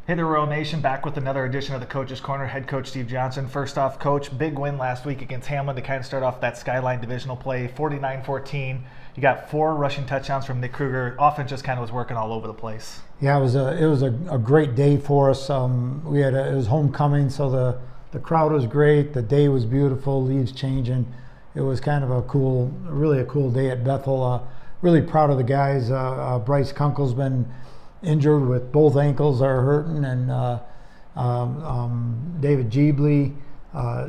Hey there, Royal Nation, back with another edition of the Coach's Corner. Head coach Steve Johnson. First off, Coach, big win last week against Hamlin to kind of start off that Skyline divisional play, 49-14. You got 4 rushing touchdowns from Nick Kruger. Offense just kind of was working all over the place. Yeah, it was a great day for us. It was homecoming, so the crowd was great. The day was beautiful. Leaves changing. It was kind of really a cool day at Bethel. Really proud of the guys. Bryce Kunkel's been injured with both ankles are hurting, and David Jeebley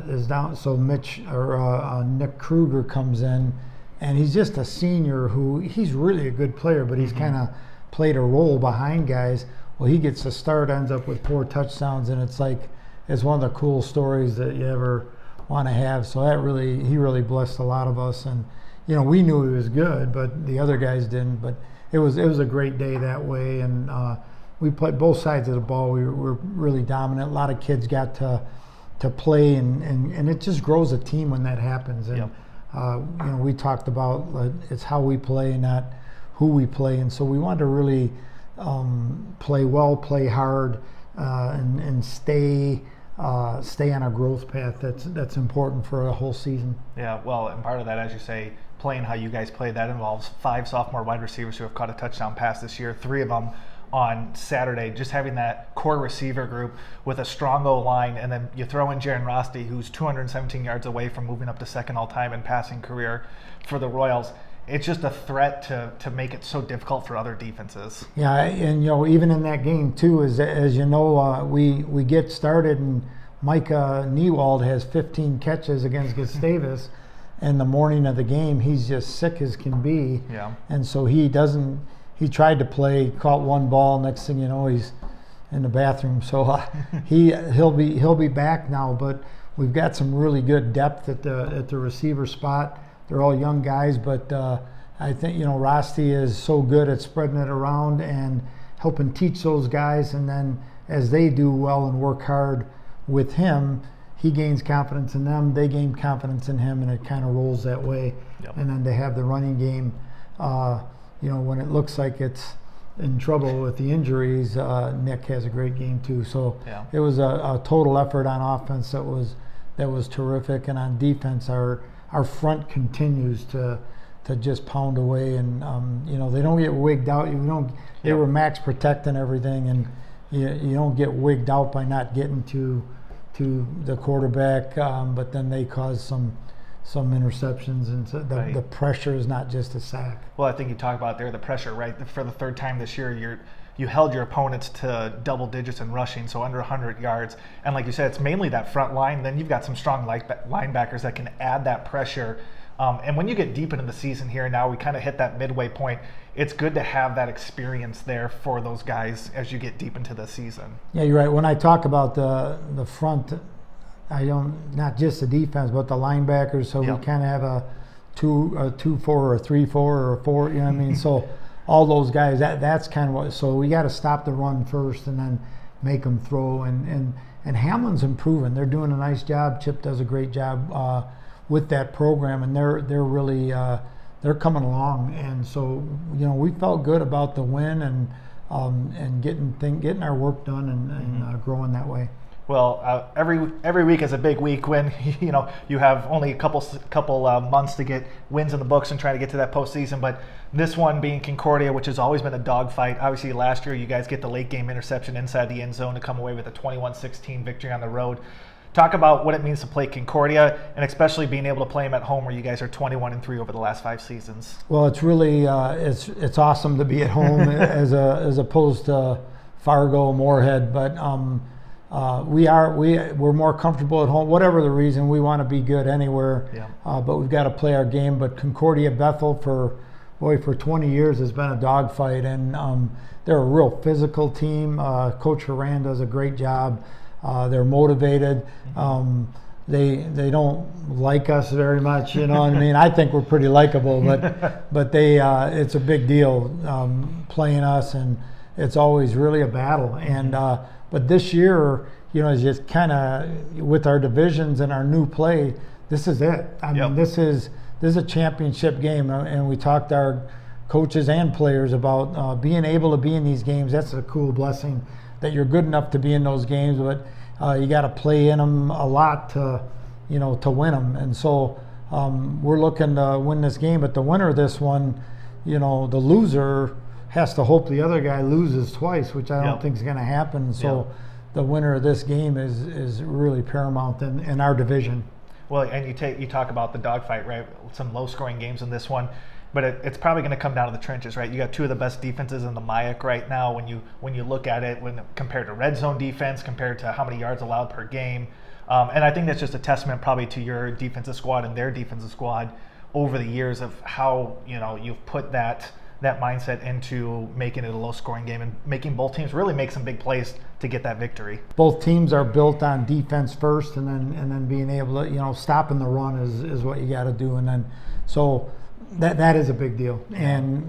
is down. So Nick Kruger comes in, and he's just a senior he's really a good player, but he's kind of played a role behind guys. Well, he gets a start, ends up with 4 touchdowns, and it's one of the cool stories that you ever want to have. So he really blessed a lot of us, and we knew he was good, but the other guys didn't. But it was a great day that way, and we played both sides of the ball. We were really dominant. A lot of kids got to play, and it just grows a team when that happens. And Yep. We talked about it's how we play, not who we play, and so we wanted to really play well, play hard, and stay on a growth path. That's important for a whole season. Yeah, well, and part of that, as you say, playing how you guys play, that involves 5 sophomore wide receivers who have caught a touchdown pass this year, 3 of them on Saturday. Just having that core receiver group with a strong O-line, and then you throw in Jaron Rosti, who's 217 yards away from moving up to second all-time in passing career for the Royals. It's just a threat to make it so difficult for other defenses. Yeah, and even in that game too, as you know, we get started, and Micah Newald has 15 catches against Gustavus. And the morning of the game, he's just sick as can be. Yeah. And so he tried to play, caught 1 ball. Next thing you know, he's in the bathroom. So he'll be back now. But we've got some really good depth at the receiver spot. They're all young guys, but I think Rosti is so good at spreading it around and helping teach those guys. And then as they do well and work hard with him, he gains confidence in them, they gain confidence in him, and it kind of rolls that way. Yep. And then to have the running game, when it looks like it's in trouble with the injuries, Nick has a great game too. So yeah. It was a total effort on offense that was terrific, and on defense, our front continues to just pound away, and they don't get wigged out. They were max protecting everything, and you don't get wigged out by not getting to the quarterback, but then they cause some interceptions, and so the pressure is not just a sack. Well, I think you talk about there the pressure, right? For the 3rd time this year, you held your opponents to double digits in rushing, so under 100 yards. And like you said, it's mainly that front line. Then you've got some strong linebackers that can add that pressure. And when you get deep into the season here, now we kind of hit that midway point, it's good to have that experience there for those guys as you get deep into the season. Yeah, you're right. When I talk about the front, not just the defense, but the linebackers. So Yep. we kind of have a 2-4 or a 3-4 or a 4. You know what I mean? So all those guys, that's kind of what. So we got to stop the run first, and then make them throw. And Hamlin's improving. They're doing a nice job. Chip does a great job with that program, and they're really they're coming along. And so we felt good about the win, and getting our work done, and growing that way. Well, every week is a big week when you have only a couple months to get wins in the books and try to get to that postseason. But this one being Concordia, which has always been a dogfight. Obviously, last year you guys get the late game interception inside the end zone to come away with a 21-16 victory on the road. Talk about what it means to play Concordia, and especially being able to play them at home, where you guys are 21-3 over the last 5 seasons. Well, it's really it's awesome to be at home as opposed to Fargo, Moorhead, but we're more comfortable at home. Whatever the reason, we want to be good anywhere. Yeah. But we've got to play our game. But Concordia Bethel for 20 years has been a dogfight, and they're a real physical team. Coach Horan does a great job. They're motivated. They don't like us very much, you know what I mean? I think we're pretty likable, but they it's a big deal playing us, and it's always really a battle. And but this year, is just kind of with our divisions and our new play, this is it. I mean, this is a championship game, and we talked to our coaches and players about being able to be in these games. That's a cool blessing. that you're good enough to be in those games, but you got to play in them a lot to, to win them. And so we're looking to win this game, but the winner of this one, the loser has to hope the other guy loses twice, which I don't think is going to happen. So the winner of this game is really paramount in our division. Well, and you talk about the dogfight, right? Some low-scoring games in this one, but it's probably going to come down to the trenches, right? You got two of the best defenses in the MIAC right now. When you look at it, when compared to red zone defense, compared to how many yards allowed per game, and I think that's just a testament probably to your defensive squad and their defensive squad over the years of how you've put that mindset into making it a low-scoring game and making both teams really make some big plays to get that victory. Both teams are built on defense first, and then being able to stopping the run is what you got to do, and then so that is a big deal.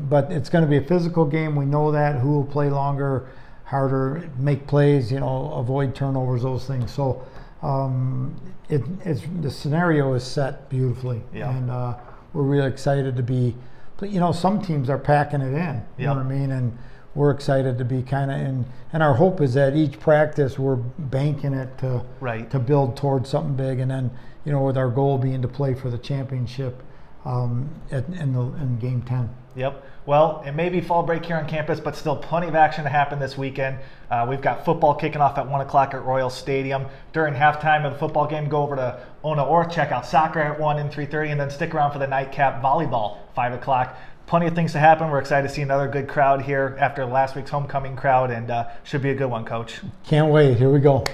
But it's going to be a physical game. We know that. Who will play longer, harder, make plays, avoid turnovers, those things. So it's the scenario is set beautifully, and we're really excited to be. Some teams are packing it in, you know what I mean? And we're excited to be kind of in. And our hope is that each practice we're banking it to build towards something big. And then, with our goal being to play for the championship in game 10. Yep. Well, it may be fall break here on campus, but still plenty of action to happen this weekend. We've got football kicking off at 1 o'clock at Royal Stadium. During halftime of the football game, go over to Ona Orth, check out soccer at 1 and 3:30, and then stick around for the nightcap volleyball, 5 o'clock. Plenty of things to happen. We're excited to see another good crowd here after last week's homecoming crowd, and should be a good one, Coach. Can't wait. Here we go.